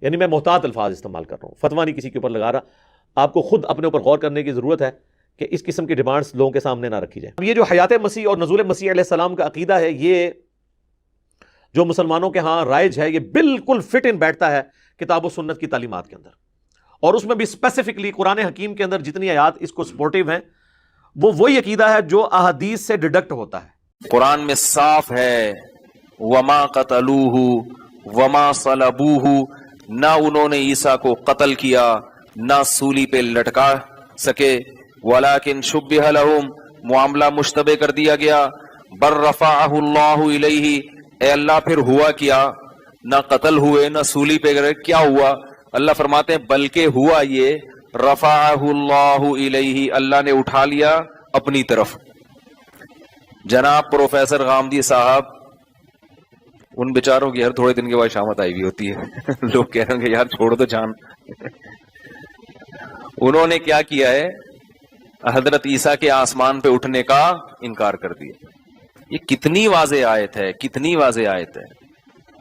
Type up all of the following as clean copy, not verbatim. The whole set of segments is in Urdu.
یعنی میں محتاط الفاظ استعمال کر رہا ہوں، فتویٰ نہیں کسی کے اوپر لگا رہا، آپ کو خود اپنے اوپر غور کرنے کی ضرورت ہے کہ اس قسم کی ڈیمانڈز لوگوں کے سامنے نہ رکھی جائیں۔ اب یہ جو حیات مسیح اور نزول مسیح علیہ السلام کا عقیدہ ہے، یہ جو مسلمانوں کے ہاں رائج ہے، یہ بالکل فٹ ان بیٹھتا ہے کتاب و سنت کی تعلیمات کے اندر، اور اس میں بھی اسپیسیفکلی قرآن حکیم کے اندر جتنی آیات اس کو سپورٹیو ہیں وہ وہی عقیدہ ہے جو احادیث سے ڈیڈکٹ ہوتا ہے۔ قرآن میں صاف ہے وما قتلوہ وما صلبوہ، نہ انہوں نے عیسیٰ کو قتل کیا نہ سولی پہ لٹکا سکے، ولیکن شبہ لہم، معاملہ مشتبہ کر دیا گیا، بر رفعہ اللہ الیہ، اے اللہ پھر ہوا کیا، نہ قتل ہوئے نہ سولی پہ گئے، کیا ہوا؟ اللہ فرماتے ہیں بلکہ ہوا یہ، رفعہ اللہ الیہ، اللہ نے اٹھا لیا اپنی طرف۔ جناب پروفیسر غامدی صاحب، ان بیچاروں کی ہر تھوڑے دن کے بعد شامت آئی ہوئی ہوتی ہے، لوگ کہہ رہے ہیں کہ یار چھوڑ دو جان۔ انہوں نے کیا کیا ہے؟ حضرت عیسیٰ کے آسمان پہ اٹھنے کا انکار کر دیا۔ یہ کتنی واضح آیت ہے، کتنی واضح آیت ہے۔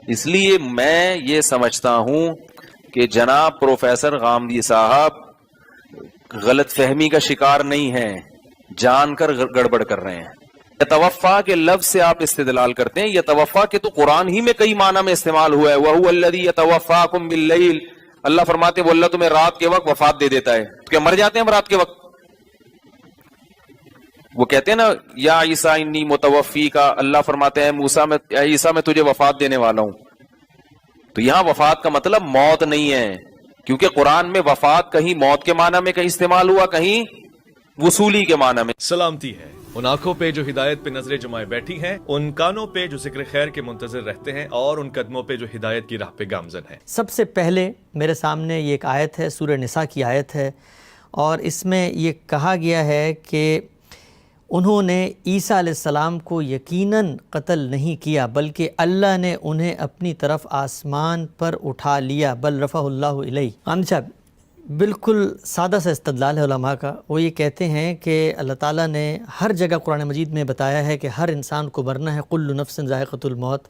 اس لیے میں یہ سمجھتا ہوں کہ جناب پروفیسر غامدی صاحب غلط فہمی کا شکار نہیں ہیں، جان کر گڑبڑ کر رہے ہیں۔ یتوفا کے لفظ سے آپ استدلال کرتے ہیں، یتوفا کے تو قرآن ہی میں کئی معنی میں استعمال ہوا ہے، وَهُوَ الَّذِي يَتَوَفَّاكُمْ بِاللَّيْلِ، اللہ فرماتے ہیں وہ اللہ تمہیں رات کے وقت وفات دے دیتا ہے۔ کیا مر جاتے ہیں ہم رات کے وقت؟ وہ کہتے ہیں نا یا عیسیٰ انی متوفی کا، اللہ فرماتے ہیں موسیٰ میں، اے عیسیٰ میں تجھے وفات دینے والا ہوں۔ تو یہاں وفات کا مطلب موت نہیں ہے، کیونکہ قرآن میں وفات کہیں موت کے معنی میں کہیں استعمال ہوا، کہیں وصولی کے معنی میں۔ سلامتی ہے ان آنکھوں پہ جو ہدایت پہ نظریں جمائے بیٹھی ہیں، ان کانوں پہ جو ذکر خیر کے منتظر رہتے ہیں، اور ان قدموں پہ جو ہدایت کی راہ پہ گامزن ہیں۔ سب سے پہلے میرے سامنے یہ ایک آیت ہے، سورہ نساء کی آیت ہے، اور اس میں یہ کہا گیا ہے کہ انہوں نے عیسیٰ علیہ السلام کو یقیناً قتل نہیں کیا، بلکہ اللہ نے انہیں اپنی طرف آسمان پر اٹھا لیا، بل رفعہ اللہ الیہ۔ غامدی صاحب، بالکل سادہ سا استدلال ہے علماء کا، وہ یہ کہتے ہیں کہ اللہ تعالیٰ نے ہر جگہ قرآن مجید میں بتایا ہے کہ ہر انسان کو مرنا ہے، کل نفس ذائقۃ الموت۔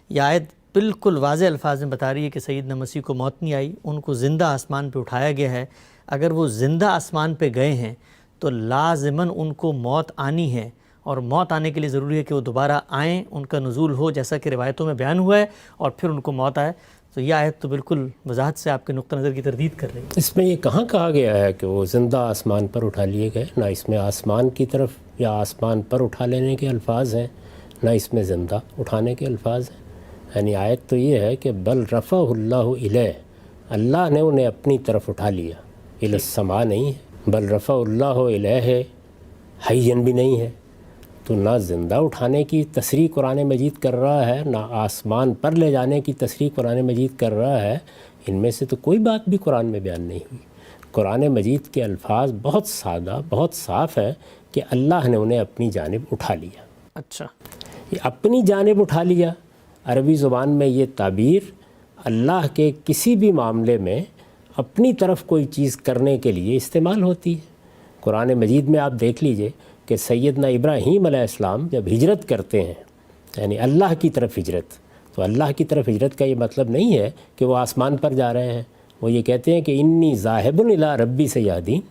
یہ آیت بالکل واضح الفاظ میں بتا رہی ہے کہ سیدنا مسیح کو موت نہیں آئی، ان کو زندہ آسمان پہ اٹھایا گیا ہے۔ اگر وہ زندہ آسمان پہ گئے ہیں تو لازماً ان کو موت آنی ہے، اور موت آنے کے لیے ضروری ہے کہ وہ دوبارہ آئیں، ان کا نزول ہو جیسا کہ روایتوں میں بیان ہوا ہے، اور پھر ان کو موت آئے۔ تو یہ آیت تو بالکل وضاحت سے آپ کے نقطہ نظر کی تردید کر رہی ہے۔ اس میں یہ کہاں کہا گیا ہے کہ وہ زندہ آسمان پر اٹھا لیے گئے؟ نہ اس میں آسمان کی طرف یا آسمان پر اٹھا لینے کے الفاظ ہیں، نہ اس میں زندہ اٹھانے کے الفاظ ہیں۔ یعنی آیت تو یہ ہے کہ بل رفعہ اللہ الیہ، اللہ نے انہیں اپنی طرف اٹھا لیا، الی السماء نہیں ہے، بل رفعہ اللہ الیہ حیّن بھی نہیں ہے۔ تو نہ زندہ اٹھانے کی تصریح قرآن مجید کر رہا ہے، نہ آسمان پر لے جانے کی تصریح قرآن مجید کر رہا ہے۔ ان میں سے تو کوئی بات بھی قرآن میں بیان نہیں ہوئی۔ قرآن مجید کے الفاظ بہت سادہ، بہت صاف ہے کہ اللہ نے انہیں اپنی جانب اٹھا لیا۔ اچھا، یہ اپنی جانب اٹھا لیا، عربی زبان میں یہ تعبیر اللہ کے کسی بھی معاملے میں اپنی طرف کوئی چیز کرنے کے لیے استعمال ہوتی ہے۔ قرآن مجید میں آپ دیکھ لیجئے کہ سیدنا ابراہیم علیہ السلام جب ہجرت کرتے ہیں، یعنی اللہ کی طرف ہجرت، تو اللہ کی طرف ہجرت کا یہ مطلب نہیں ہے کہ وہ آسمان پر جا رہے ہیں۔ وہ یہ کہتے ہیں کہ انی ذاہب الی ربی سیہدین،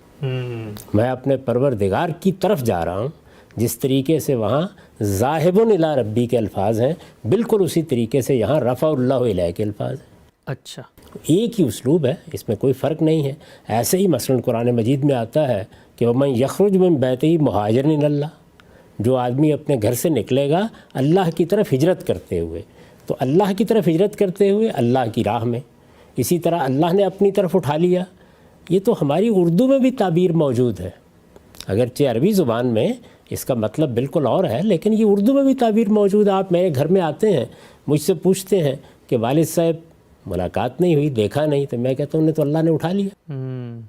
میں اپنے پروردگار کی طرف جا رہا ہوں۔ جس طریقے سے وہاں ذاہب الی ربی کے الفاظ ہیں، بالکل اسی طریقے سے یہاں رفع اللہ الیہ کے الفاظ ہیں۔ اچھا، ایک ہی اسلوب ہے، اس میں کوئی فرق نہیں ہے۔ ایسے ہی مثلاً قرآن مجید میں آتا ہے کہ وَمَن يَخْرُجْ مِن بَيْتِهِ مُهَاجِرًا إِلَى اللَّهِ، جو آدمی اپنے گھر سے نکلے گا اللہ کی طرف ہجرت کرتے ہوئے، تو اللہ کی طرف ہجرت کرتے ہوئے اللہ کی راہ میں، اسی طرح اللہ نے اپنی طرف اٹھا لیا۔ یہ تو ہماری اردو میں بھی تعبیر موجود ہے، اگرچہ عربی زبان میں اس کا مطلب بالکل اور ہے، لیکن یہ اردو میں بھی تعبیر موجود ہے۔ آپ میرے گھر میں آتے ہیں، مجھ سے پوچھتے ہیں کہ والد صاحب ملاقات نہیں ہوئی، دیکھا نہیں، تو میں کہتا ہوں انہیں تو اللہ نے اٹھا لیا،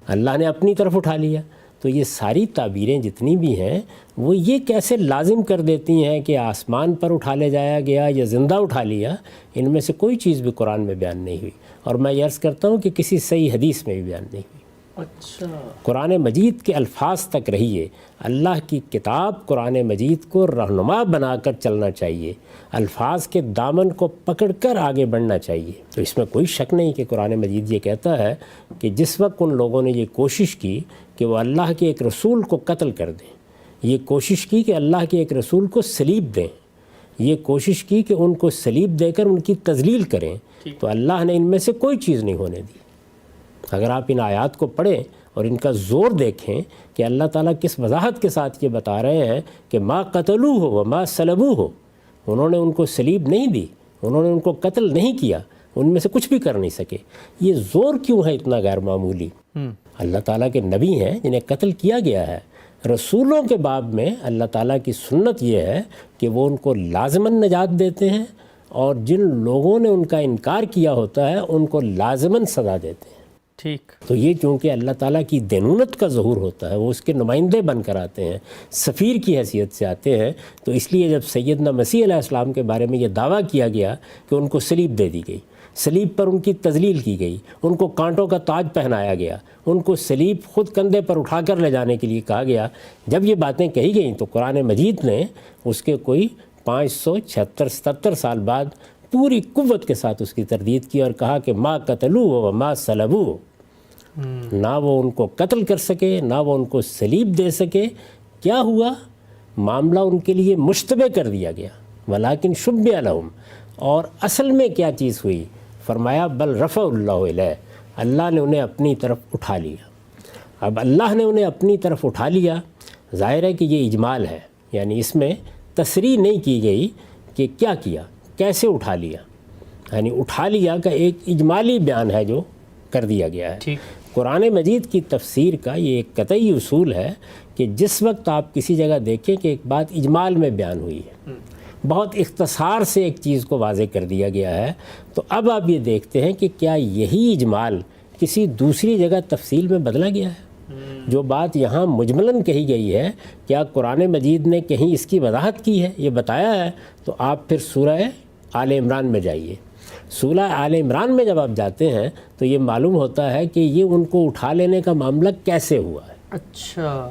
اللہ نے اپنی طرف اٹھا لیا۔ تو یہ ساری تعبیریں جتنی بھی ہیں وہ یہ کیسے لازم کر دیتی ہیں کہ آسمان پر اٹھا لے جایا گیا یا زندہ اٹھا لیا، ان میں سے کوئی چیز بھی قرآن میں بیان نہیں ہوئی، اور میں یہ عرض کرتا ہوں کہ کسی صحیح حدیث میں بھی بیان نہیں ہوئی۔ اچھا، قرآن مجید کے الفاظ تک رہیے. اللہ کی کتاب قرآن مجید کو رہنما بنا کر چلنا چاہیے، الفاظ کے دامن کو پکڑ کر آگے بڑھنا چاہیے. تو اس میں کوئی شک نہیں کہ قرآن مجید یہ کہتا ہے کہ جس وقت ان لوگوں نے یہ کوشش کی کہ وہ اللہ کے ایک رسول کو قتل کر دیں، یہ کوشش کی کہ اللہ کے ایک رسول کو صلیب دیں، یہ کوشش کی کہ ان کو صلیب دے کر ان کی تذلیل کریں، تو اللہ نے ان میں سے کوئی چیز نہیں ہونے دی. اگر آپ ان آیات کو پڑھیں اور ان کا زور دیکھیں کہ اللہ تعالیٰ کس وضاحت کے ساتھ یہ بتا رہے ہیں کہ ما قتلوہ ہو وما صلبوہ ہو، انہوں نے ان کو صلیب نہیں دی، انہوں نے ان کو قتل نہیں کیا، ان میں سے کچھ بھی کر نہیں سکے. یہ زور کیوں ہے اتنا غیر معمولی؟ اللہ تعالیٰ کے نبی ہیں جنہیں قتل کیا گیا ہے. رسولوں کے باب میں اللہ تعالیٰ کی سنت یہ ہے کہ وہ ان کو لازماً نجات دیتے ہیں، اور جن لوگوں نے ان کا انکار کیا ہوتا ہے ان کو لازماً سزا دیتے ہیں. ٹھیک. تو یہ چونکہ اللہ تعالیٰ کی دینونت کا ظہور ہوتا ہے، وہ اس کے نمائندے بن کر آتے ہیں، سفیر کی حیثیت سے آتے ہیں، تو اس لیے جب سیدنا مسیح علیہ السلام کے بارے میں یہ دعویٰ کیا گیا کہ ان کو صلیب دے دی گئی، صلیب پر ان کی تذلیل کی گئی، ان کو کانٹوں کا تاج پہنایا گیا، ان کو صلیب خود کندھے پر اٹھا کر لے جانے کے لیے کہا گیا، جب یہ باتیں کہی گئیں تو قرآن مجید نے اس کے کوئی 576-77 سال بعد پوری قوت کے ساتھ اس کی تردید کی اور کہا کہ ما قتلوہ وما صلبوہ، نہ وہ ان کو قتل کر سکے نہ وہ ان کو صلیب دے سکے. کیا ہوا؟ معاملہ ان کے لیے مشتبہ کر دیا گیا، ولیکن شبہ لہم، اور اصل میں کیا چیز ہوئی؟ فرمایا بل رفع اللہ الیہ، اللہ نے انہیں اپنی طرف اٹھا لیا. اب اللہ نے انہیں اپنی طرف اٹھا لیا، ظاہر ہے کہ یہ اجمال ہے، یعنی اس میں تصریح نہیں کی گئی کہ کیا کیا، کیسے اٹھا لیا، یعنی اٹھا لیا کا ایک اجمالی بیان ہے جو کر دیا گیا ہے. قرآن مجید کی تفسیر کا یہ ایک قطعی اصول ہے کہ جس وقت آپ کسی جگہ دیکھیں کہ ایک بات اجمال میں بیان ہوئی ہے، بہت اختصار سے ایک چیز کو واضح کر دیا گیا ہے، تو اب آپ یہ دیکھتے ہیں کہ کیا یہی اجمال کسی دوسری جگہ تفصیل میں بدلا گیا ہے؟ جو بات یہاں مجملاً کہی گئی ہے، کیا قرآن مجید نے کہیں اس کی وضاحت کی ہے، یہ بتایا ہے؟ تو آپ پھر سورہ آل عمران میں جائیے. سورہ آل عمران میں جب آپ جاتے ہیں تو یہ معلوم ہوتا ہے کہ یہ ان کو اٹھا لینے کا معاملہ کیسے ہوا ہے. اچھا،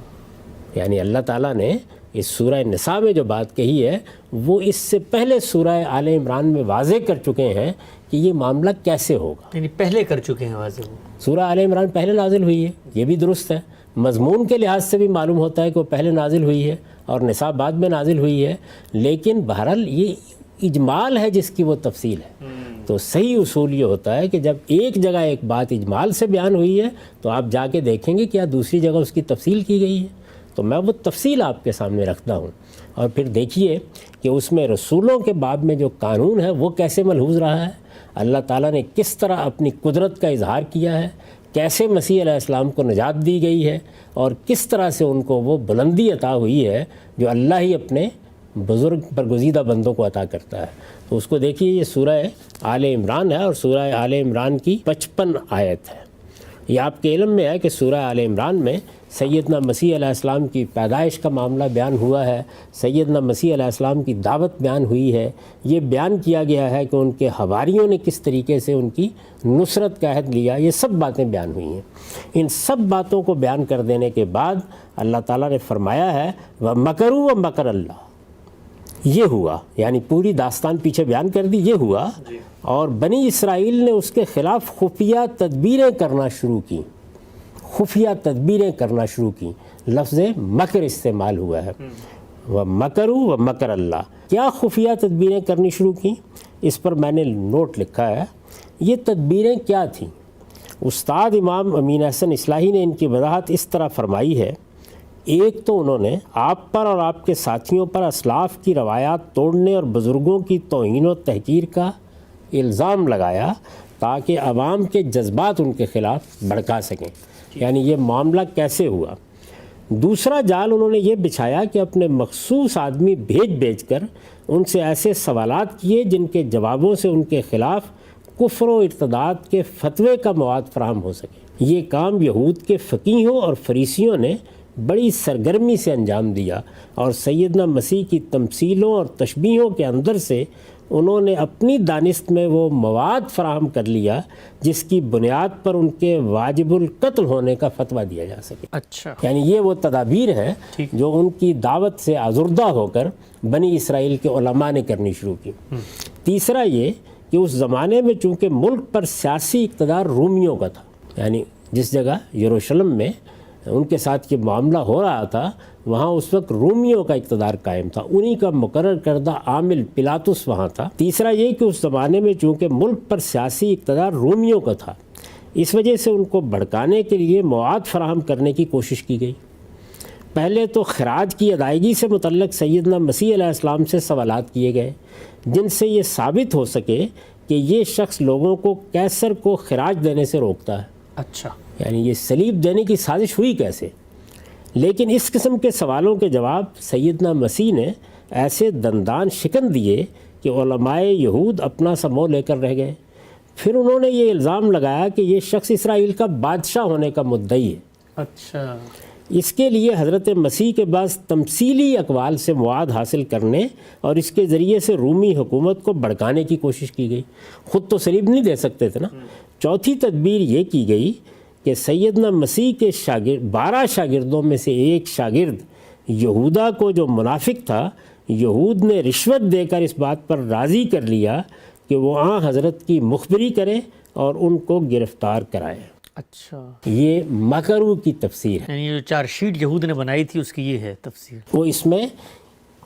یعنی اللہ تعالیٰ نے اس سورہ نساء میں جو بات کہی ہے وہ اس سے پہلے سورہ آل عمران میں واضح کر چکے ہیں کہ یہ معاملہ کیسے ہوگا. یعنی پہلے کر چکے ہیں واضح. سورہ آل عمران پہلے نازل ہوئی ہے، یہ بھی درست ہے، مضمون کے لحاظ سے بھی معلوم ہوتا ہے کہ وہ پہلے نازل ہوئی ہے اور نساء بعد میں نازل ہوئی ہے، لیکن بہرحال یہ اجمال ہے جس کی وہ تفصیل ہے. تو صحیح اصول یہ ہوتا ہے کہ جب ایک جگہ ایک بات اجمال سے بیان ہوئی ہے تو آپ جا کے دیکھیں گے کیا دوسری جگہ اس کی تفصیل کی گئی ہے. تو میں وہ تفصیل آپ کے سامنے رکھتا ہوں، اور پھر دیکھیے کہ اس میں رسولوں کے باب میں جو قانون ہے وہ کیسے ملحوظ رہا ہے، اللہ تعالیٰ نے کس طرح اپنی قدرت کا اظہار کیا ہے، کیسے مسیح علیہ السلام کو نجات دی گئی ہے، اور کس طرح سے ان کو وہ بلندی عطا ہوئی ہے جو اللہ ہی اپنے بزرگ برگزیدہ بندوں کو عطا کرتا ہے. تو اس کو دیکھیے، یہ سورہ آل عمران ہے اور سورہ آل عمران کی 55 آیت ہے. یہ آپ کے علم میں ہے کہ سورہ آل عمران میں سیدنا مسیح علیہ السلام کی پیدائش کا معاملہ بیان ہوا ہے، سیدنا مسیح علیہ السلام کی دعوت بیان ہوئی ہے، یہ بیان کیا گیا ہے کہ ان کے حواریوں نے کس طریقے سے ان کی نصرت کا عہد لیا، یہ سب باتیں بیان ہوئی ہیں. ان سب باتوں کو بیان کر دینے کے بعد اللہ تعالیٰ نے فرمایا ہے وَمَكَرُوا وَمَكَرَ اللَّهُ، یہ ہوا، یعنی پوری داستان پیچھے بیان کر دی، یہ ہوا، اور بنی اسرائیل نے اس کے خلاف خفیہ تدبیریں کرنا شروع کی، خفیہ تدبیریں کرنا شروع کی. لفظ مکر استعمال ہوا ہے، وَمَكَرُوا وَمَكَرَ اللَّهُ. کیا خفیہ تدبیریں کرنی شروع کی؟ اس پر میں نے نوٹ لکھا ہے. یہ تدبیریں کیا تھیں؟ استاد امام امین احسن اصلاحی نے ان کی وضاحت اس طرح فرمائی ہے. ایک تو انہوں نے آپ پر اور آپ کے ساتھیوں پر اسلاف کی روایات توڑنے اور بزرگوں کی توہین و تحقیر کا الزام لگایا تاکہ عوام کے جذبات ان کے خلاف بھڑکا سکیں. یعنی یہ معاملہ کیسے ہوا؟ دوسرا جال انہوں نے یہ بچھایا کہ اپنے مخصوص آدمی بھیج کر ان سے ایسے سوالات کیے جن کے جوابوں سے ان کے خلاف کفر و ارتداد کے فتوے کا مواد فراہم ہو سکے. یہ کام یہود کے فقیہوں اور فریسیوں نے بڑی سرگرمی سے انجام دیا اور سیدنا مسیح کی تمثیلوں اور تشبیہوں کے اندر سے انہوں نے اپنی دانست میں وہ مواد فراہم کر لیا جس کی بنیاد پر ان کے واجب القتل ہونے کا فتویٰ دیا جا سکے. اچھا، یعنی یہ وہ تدابیر ہیں جو ان کی دعوت سے آزردہ ہو کر بنی اسرائیل کے علماء نے کرنی شروع کی. تیسرا یہ کہ اس زمانے میں چونکہ ملک پر سیاسی اقتدار رومیوں کا تھا، یعنی جس جگہ یروشلم میں ان کے ساتھ یہ معاملہ ہو رہا تھا وہاں اس وقت رومیوں کا اقتدار قائم تھا، انہی کا مقرر کردہ عامل پلاطس وہاں تھا. تیسرا یہ کہ اس زمانے میں چونکہ ملک پر سیاسی اقتدار رومیوں کا تھا، اس وجہ سے ان کو بھڑکانے کے لیے مواد فراہم کرنے کی کوشش کی گئی. پہلے تو خراج کی ادائیگی سے متعلق سیدنا مسیح علیہ السلام سے سوالات کیے گئے جن سے یہ ثابت ہو سکے کہ یہ شخص لوگوں کو کیسر کو خراج دینے سے روکتا ہے. اچھا، یعنی یہ صلیب دینے کی سازش ہوئی کیسے؟ لیکن اس قسم کے سوالوں کے جواب سیدنا مسیح نے ایسے دندان شکن دیے کہ علماء یہود اپنا سا منہ لے کر رہ گئے. پھر انہوں نے یہ الزام لگایا کہ یہ شخص اسرائیل کا بادشاہ ہونے کا مدعی ہے. اچھا، اس کے لیے حضرت مسیح کے بعض تمثیلی اقوال سے مواد حاصل کرنے اور اس کے ذریعے سے رومی حکومت کو بھڑکانے کی کوشش کی گئی. خود تو صلیب نہیں دے سکتے تھے نا. چوتھی تدبیر یہ کی گئی کہ سیدنا مسیح کے 12 شاگردوں میں سے ایک شاگرد یہودا کو جو منافق تھا، یہود نے رشوت دے کر اس بات پر راضی کر لیا کہ وہ حضرت کی مخبری کرے اور ان کو گرفتار کرائے. اچھا، یہ مکرو کی تفسیر ہے. یعنی یہ جو 4 شیٹ یہود نے بنائی تھی اس کی یہ ہے تفسیر. وہ اس میں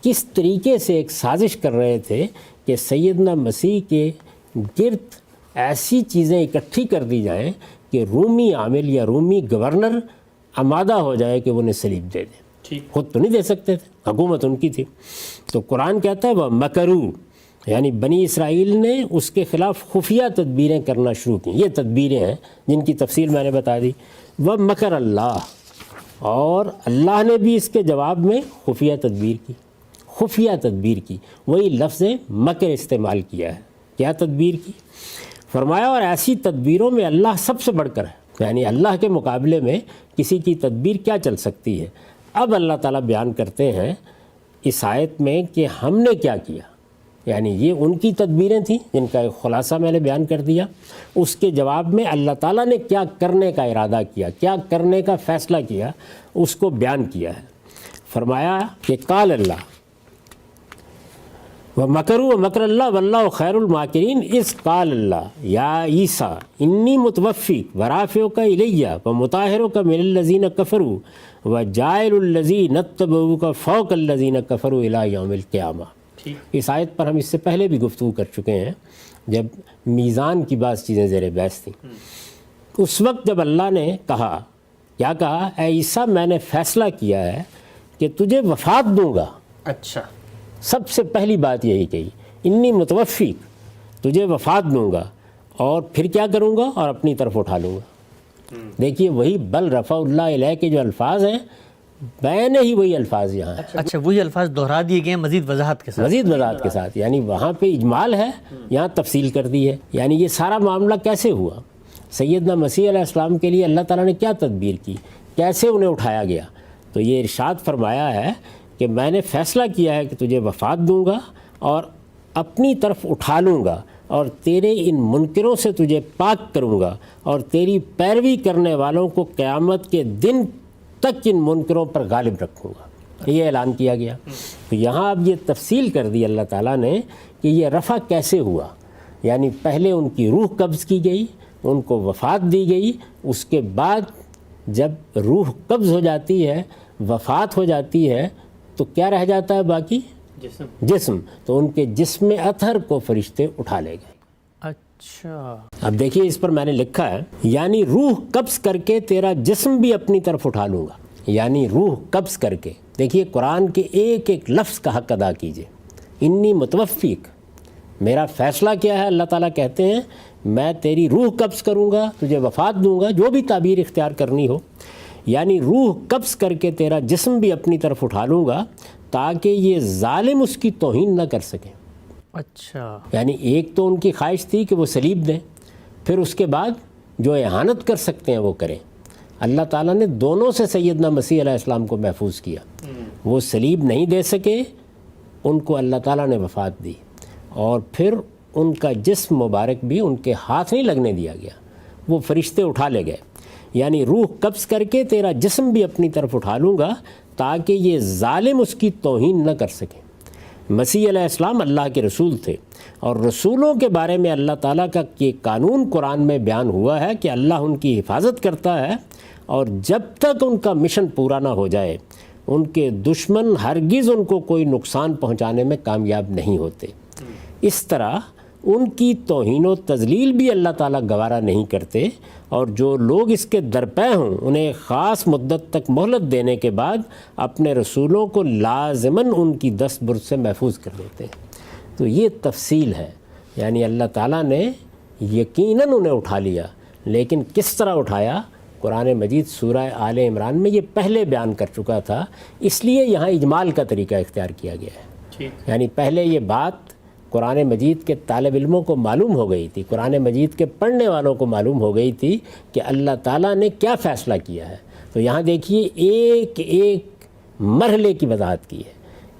کس طریقے سے ایک سازش کر رہے تھے کہ سیدنا مسیح کے گرد ایسی چیزیں اکٹھی کر دی جائیں کہ رومی عامل یا رومی گورنر آمادہ ہو جائے کہ وہ انہیں صلیب دے دے. خود تو نہیں دے سکتے تھے، حکومت ان کی تھی. تو قرآن کہتا ہے وہ مکرو، یعنی بنی اسرائیل نے اس کے خلاف خفیہ تدبیریں کرنا شروع کی. یہ تدبیریں ہیں جن کی تفصیل میں نے بتا دی. وہ مکر اللہ، اور اللہ نے بھی اس کے جواب میں خفیہ تدبیر کی. وہی لفظ مکر استعمال کیا ہے. کیا تدبیر کی؟ فرمایا اور ایسی تدبیروں میں اللہ سب سے بڑھ کر ہے. یعنی اللہ کے مقابلے میں کسی کی تدبیر کیا چل سکتی ہے. اب اللہ تعالیٰ بیان کرتے ہیں اس آیت میں کہ ہم نے کیا کیا. یعنی یہ ان کی تدبیریں تھیں جن کا ایک خلاصہ میں نے بیان کر دیا. اس کے جواب میں اللہ تعالیٰ نے کیا کرنے کا ارادہ کیا، کیا کرنے کا فیصلہ کیا، اس کو بیان کیا ہے. فرمایا کہ قال اللہ وَمَكَرُوا وَمَكْرَ اللَّهِ وَاللَّهُ خَيْرُ الْمَاكِرِينَ اِذْ قَالَ اللَّهُ يَا عِيسَىٰ إِنِّي مُتَوَفِّيكَ وَرَافِعُكَ إِلَيَّ وَمُطَهِّرُكَ مِنَ الَّذِينَ كَفَرُوا وَجَاعِلُ الَّذِينَ اتَّبَعُوكَ فَوْقَ الَّذِينَ كَفَرُوا إِلَىٰ يَوْمِ الْقِيَامَةِ. اس آیت پر ہم اس سے پہلے بھی گفتگو کر چکے ہیں جب میزان کی بعض چیزیں زیر بحث تھیں. اس وقت جب اللہ نے کہا، کیا کہا؟ اے عیسیٰ میں نے فیصلہ کیا ہے کہ تجھے وفات دوں گا. اچھا، سب سے پہلی بات یہی کہی، انی متوفیک، تجھے وفات دوں گا اور پھر کیا کروں گا، اور اپنی طرف اٹھا لوں گا. دیکھیے وہی بل رفع اللہ علیہ کے جو الفاظ ہیں، میں نے ہی وہی الفاظ یہاں ہیں. اچھا، وہی الفاظ دہرا دیے گئے ہیں مزید وضاحت کے ساتھ. یعنی وہاں پہ اجمال ہے، یہاں تفصیل کر دی ہے. یعنی یہ سارا معاملہ کیسے ہوا؟ سیدنا مسیح علیہ السلام کے لیے اللہ تعالیٰ نے کیا تدبیر کی، کیسے انہیں اٹھایا گیا. تو یہ ارشاد فرمایا ہے کہ میں نے فیصلہ کیا ہے کہ تجھے وفات دوں گا اور اپنی طرف اٹھا لوں گا اور تیرے ان منکروں سے تجھے پاک کروں گا اور تیری پیروی کرنے والوں کو قیامت کے دن تک ان منکروں پر غالب رکھوں گا. یہ اعلان کیا گیا. تو یہاں اب یہ تفصیل کر دی اللہ تعالیٰ نے کہ یہ رفع کیسے ہوا. یعنی پہلے ان کی روح قبض کی گئی، ان کو وفات دی گئی. اس کے بعد جب روح قبض ہو جاتی ہے، وفات ہو جاتی ہے، تو کیا رہ جاتا ہے باقی؟ جسم. تو ان کے جسم اطہر کو فرشتے اٹھا لے گئے. اچھا، اب دیکھیے اس پر میں نے لکھا ہے یعنی روح قبض کر کے تیرا جسم بھی اپنی طرف اٹھا لوں گا. یعنی روح قبض کر کے. دیکھیے قرآن کے ایک ایک لفظ کا حق ادا کیجئے. انی متوفیک، میرا فیصلہ کیا ہے؟ اللہ تعالیٰ کہتے ہیں میں تیری روح قبض کروں گا، تجھے وفات دوں گا، جو بھی تعبیر اختیار کرنی ہو. یعنی روح قبض کر کے تیرا جسم بھی اپنی طرف اٹھا لوں گا تاکہ یہ ظالم اس کی توہین نہ کر سکیں. اچھا، یعنی ایک تو ان کی خواہش تھی کہ وہ صلیب دیں، پھر اس کے بعد جو اہانت کر سکتے ہیں وہ کریں. اللہ تعالیٰ نے دونوں سے سیدنا مسیح علیہ السلام کو محفوظ کیا. وہ صلیب نہیں دے سکے، ان کو اللہ تعالیٰ نے وفات دی، اور پھر ان کا جسم مبارک بھی ان کے ہاتھ نہیں لگنے دیا گیا، وہ فرشتے اٹھا لے گئے، یعنی روح قبض کر کے تیرا جسم بھی اپنی طرف اٹھا لوں گا تاکہ یہ ظالم اس کی توہین نہ کر سکیں۔ مسیح علیہ السلام اللہ کے رسول تھے، اور رسولوں کے بارے میں اللہ تعالیٰ کا یہ قانون قرآن میں بیان ہوا ہے کہ اللہ ان کی حفاظت کرتا ہے، اور جب تک ان کا مشن پورا نہ ہو جائے ان کے دشمن ہرگز ان کو کوئی نقصان پہنچانے میں کامیاب نہیں ہوتے۔ اس طرح ان کی توہین و تذلیل بھی اللہ تعالیٰ گوارا نہیں کرتے، اور جو لوگ اس کے درپے ہوں انہیں خاص مدت تک مہلت دینے کے بعد اپنے رسولوں کو لازماً ان کی دست برد سے محفوظ کر دیتے ہیں۔ تو یہ تفصیل ہے، یعنی اللہ تعالیٰ نے یقیناً انہیں اٹھا لیا، لیکن کس طرح اٹھایا قرآن مجید سورہ آل عمران میں یہ پہلے بیان کر چکا تھا، اس لیے یہاں اجمال کا طریقہ اختیار کیا گیا ہے۔ یعنی پہلے یہ بات قرآن مجید کے طالب علموں کو معلوم ہو گئی تھی، قرآن مجید کے پڑھنے والوں کو معلوم ہو گئی تھی کہ اللہ تعالیٰ نے کیا فیصلہ کیا ہے۔ تو یہاں دیکھیے ایک ایک مرحلے کی وضاحت کی ہے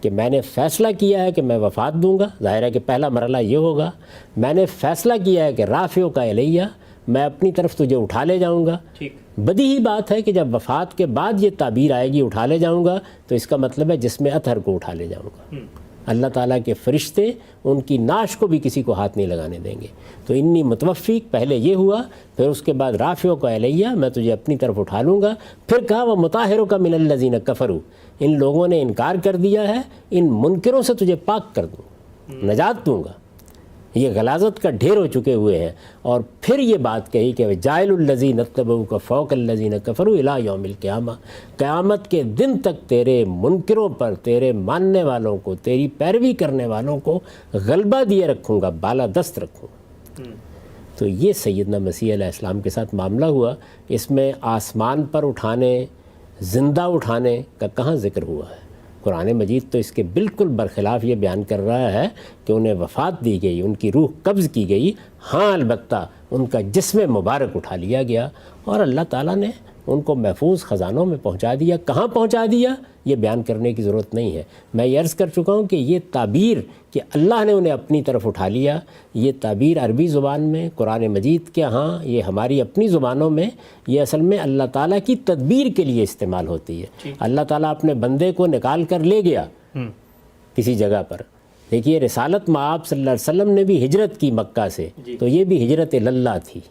کہ میں نے فیصلہ کیا ہے کہ میں وفات دوں گا، ظاہر ہے کہ پہلا مرحلہ یہ ہوگا۔ میں نے فیصلہ کیا ہے کہ رافعو کا الیہ، میں اپنی طرف تجھے اٹھا لے جاؤں گا۔ بدیہی بات ہے کہ جب وفات کے بعد یہ تعبیر آئے گی اٹھا لے جاؤں گا، تو اس کا مطلب ہے جسم اطہر کو اٹھا لے جاؤں گا۔ اللہ تعالیٰ کے فرشتے ان کی ناش کو بھی کسی کو ہاتھ نہیں لگانے دیں گے۔ تو انی متوفیق پہلے یہ ہوا، پھر اس کے بعد رافعو کا الیہ، میں تجھے اپنی طرف اٹھا لوں گا۔ پھر کہا وہ مطہرک من الذین کفروا، ان لوگوں نے انکار کر دیا ہے، ان منکروں سے تجھے پاک کر دوں، نجات دوں گا۔ یہ غلاظت کا ڈھیر ہو چکے ہوئے ہیں۔ اور پھر یہ بات کہی کہ جاعل الذین اتبعوک فوق الذین کفروا الی یوم القیامہ، قیامت کے دن تک تیرے منکروں پر، تیرے ماننے والوں کو، تیری پیروی کرنے والوں کو غلبہ دیے رکھوں گا، بالا دست رکھوں گا۔ تو یہ سیدنا مسیح علیہ السلام کے ساتھ معاملہ ہوا۔ اس میں آسمان پر اٹھانے، زندہ اٹھانے کا کہاں ذکر ہوا ہے؟ قرآن مجید تو اس کے بالکل برخلاف یہ بیان کر رہا ہے کہ انہیں وفات دی گئی، ان کی روح قبض کی گئی، ہاں البتہ ان کا جسم مبارک اٹھا لیا گیا، اور اللہ تعالیٰ نے ان کو محفوظ خزانوں میں پہنچا دیا۔ کہاں پہنچا دیا یہ بیان کرنے کی ضرورت نہیں ہے۔ میں یہ عرض کر چکا ہوں کہ یہ تعبیر کہ اللہ نے انہیں اپنی طرف اٹھا لیا، یہ تعبیر عربی زبان میں، قرآن مجید کے ہاں یہ ہماری اپنی زبانوں میں، یہ اصل میں اللہ تعالیٰ کی تدبیر کے لیے استعمال ہوتی ہے۔ اللہ تعالیٰ اپنے بندے کو نکال کر لے گیا کسی جگہ پر۔ دیکھیے رسالت مآب صلی اللہ علیہ وسلم نے بھی ہجرت کی مکہ سے، تو یہ بھی ہجرت اللہ تھی۔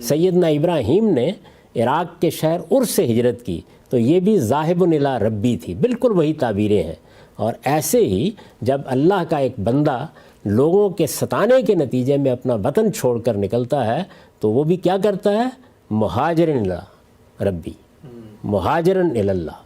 سیدنا ابراہیم نے عراق کے شہر عرس سے ہجرت کی، تو یہ بھی ذاہب الی ربی تھی، بالکل وہی تعبیریں ہیں۔ اور ایسے ہی جب اللہ کا ایک بندہ لوگوں کے ستانے کے نتیجے میں اپنا وطن چھوڑ کر نکلتا ہے تو وہ بھی کیا کرتا ہے؟ مہاجرن الی ربی، مہاجرن الی اللہ،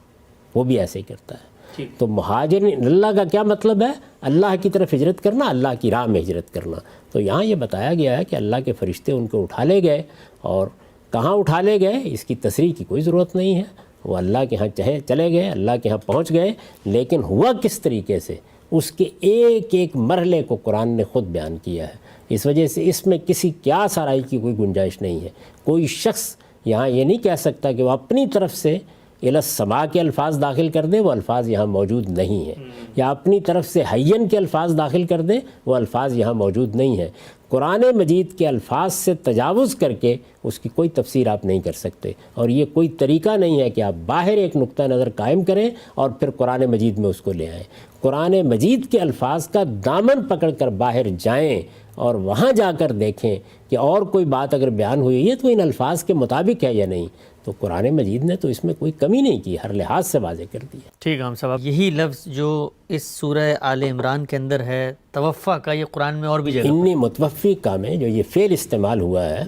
وہ بھی ایسے ہی کرتا ہے۔ تو مہاجرن الی اللہ کا کیا مطلب ہے؟ اللہ کی طرف ہجرت کرنا، اللہ کی راہ میں ہجرت کرنا۔ تو یہاں یہ بتایا گیا ہے کہ اللہ کے فرشتے ان کو اٹھا لے گئے، اور کہاں اٹھا لے گئے اس کی تصریح کی کوئی ضرورت نہیں ہے، وہ اللہ کے ہاں چلے گئے، اللہ کے ہاں پہنچ گئے۔ لیکن ہوا کس طریقے سے، اس کے ایک ایک مرحلے کو قرآن نے خود بیان کیا ہے۔ اس وجہ سے اس میں کسی قیاس آرائی کی کوئی گنجائش نہیں ہے۔ کوئی شخص یہاں یہ نہیں کہہ سکتا کہ وہ اپنی طرف سے الی السماء کے الفاظ داخل کر دے، وہ الفاظ یہاں موجود نہیں ہیں، یا اپنی طرف سے حین کے الفاظ داخل کر دے، وہ الفاظ یہاں موجود نہیں ہیں۔ قرآن مجید کے الفاظ سے تجاوز کر کے اس کی کوئی تفسیر آپ نہیں کر سکتے، اور یہ کوئی طریقہ نہیں ہے کہ آپ باہر ایک نقطہ نظر قائم کریں اور پھر قرآن مجید میں اس کو لے آئیں۔ قرآن مجید کے الفاظ کا دامن پکڑ کر باہر جائیں اور وہاں جا کر دیکھیں کہ اور کوئی بات اگر بیان ہوئی ہے تو ان الفاظ کے مطابق ہے یا نہیں۔ تو قرآن مجید نے تو اس میں کوئی کمی نہیں کی، ہر لحاظ سے واضح کر دیا۔ ٹھیک ہے ہم صاحب، یہی لفظ جو اس سورہ آل عمران کے اندر ہے توفع کا، یہ قرآن میں اور بھی جگہ انی متوفی کا میں جو یہ فعل استعمال ہوا ہے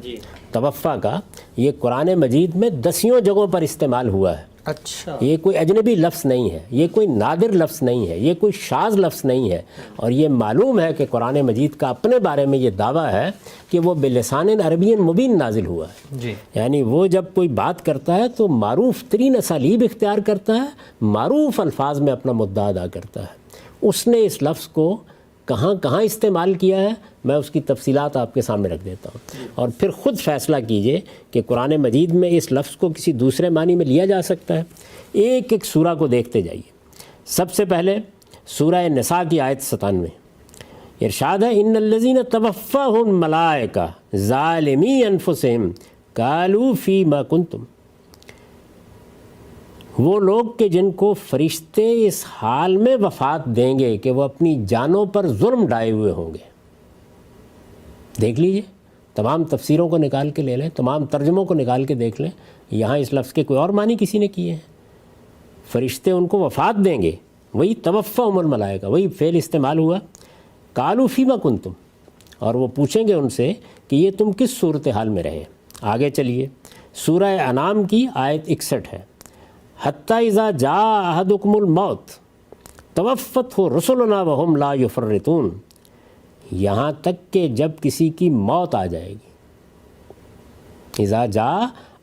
توفع کا، یہ قرآن مجید میں 10 جگہوں پر استعمال ہوا ہے۔ اچھا، یہ کوئی اجنبی لفظ نہیں ہے، یہ کوئی نادر لفظ نہیں ہے، یہ کوئی شاذ لفظ نہیں ہے، اور یہ معلوم ہے کہ قرآن مجید کا اپنے بارے میں یہ دعویٰ ہے کہ وہ بلسان عربی مبین نازل ہوا ہے۔ جی، یعنی وہ جب کوئی بات کرتا ہے تو معروف ترین اسالیب اختیار کرتا ہے، معروف الفاظ میں اپنا مدعا ادا کرتا ہے۔ اس نے اس لفظ کو کہاں کہاں استعمال کیا ہے، میں اس کی تفصیلات آپ کے سامنے رکھ دیتا ہوں، اور پھر خود فیصلہ کیجئے کہ قرآن مجید میں اس لفظ کو کسی دوسرے معنی میں لیا جا سکتا ہے۔ ایک ایک سورہ کو دیکھتے جائیے۔ سب سے پہلے سورہ نساء کی آیت 97، ارشاد ہے ان الذین توفاہم الملائکہ ظالمی انفسہم قالوا فیما کنتم، وہ لوگ کہ جن کو فرشتے اس حال میں وفات دیں گے کہ وہ اپنی جانوں پر ظلم ڈھائے ہوئے ہوں گے۔ دیکھ لیجئے، تمام تفسیروں کو نکال کے لے لیں، تمام ترجموں کو نکال کے دیکھ لیں، یہاں اس لفظ کے کوئی اور معنی کسی نے کیے ہیں۔ فرشتے ان کو وفات دیں گے، وہی توفاہم الملائکہ، وہی فعل استعمال ہوا، قالوا فیما کنتم، اور وہ پوچھیں گے ان سے کہ یہ تم کس صورتحال میں رہے۔ آگے چلیے، سورہ انعام کی آیت 61 ہے، حتی اذا جاء احدکم الموت توفتہ رسلنا وہم لا یفرطون، یہاں تک کہ جب کسی کی موت آ جائے گی، اذا جاء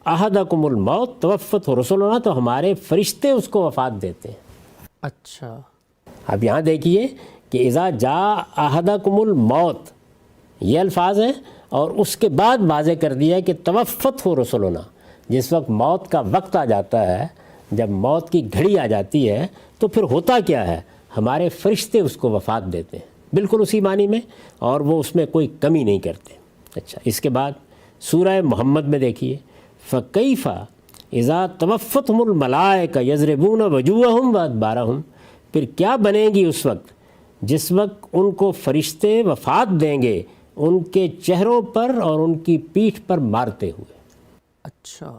احدکم الموت توفتہ رسلنا، تو ہمارے فرشتے اس کو وفات دیتے ہیں۔ اچھا، اب یہاں دیکھیے کہ اذا جاء احدکم الموت، یہ الفاظ ہیں، اور اس کے بعد واضح کر دیا کہ توفتہ رسلنا، جس وقت موت کا وقت آ جاتا ہے، جب موت کی گھڑی آ جاتی ہے تو پھر ہوتا کیا ہے، ہمارے فرشتے اس کو وفات دیتے ہیں، بالکل اسی معنی میں، اور وہ اس میں کوئی کمی نہیں کرتے۔ اچھا، اس کے بعد سورہ محمد میں دیکھیے، فَكَيْفَ اِذَا تَوَفَّتْهُمُ الْمَلَائِكَةُ يَضْرِبُونَ وُجُوهَهُمْ وَأَدْبَارَهُمْ، پھر کیا بنے گی اس وقت جس وقت ان کو فرشتے وفات دیں گے ان کے چہروں پر اور ان کی پیٹھ پر مارتے ہوئے۔ اچھا،